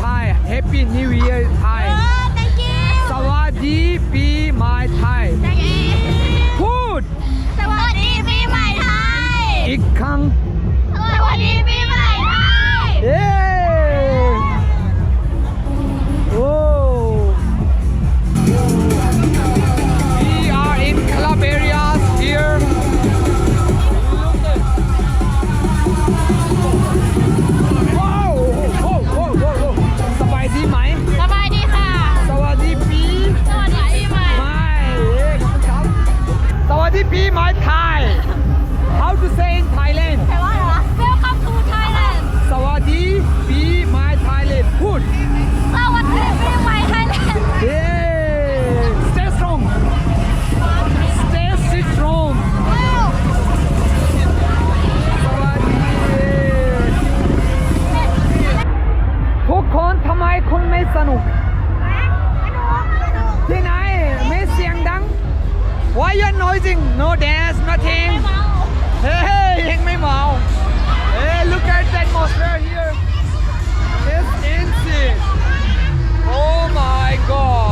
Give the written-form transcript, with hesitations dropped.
Thai Happy New Year Thai thank you สวัสดีปีใหม่ไทย thank you พูด สวัสดีปีใหม่ไทย อีกครั้ง สวัสดีปีใหม่ไทย เย้โอ้ We are in club areas hereว้าวโอ้โหสบายดีไหม สบายดีค่ะ สวัสดีปี สวัสดีปีใหม่ ไม่ครับสวัสดีปีใหม่ไทย How to say in Thailand แปลว่าอะไรวะ Welcome to Thailand สวัสดีปีใหม่ไทยเลยพูด สวัสดีปีใหม่ Thailand เย้ Stay strong Stay strong สวัสดีทุกคนทำไมคุณไม่สนุก ที่ไหนไม่เสียงดัง Why you noising No dance nothing เฮ้ยยังไม่เมา Hey look at the atmosphere here It's insane Oh my god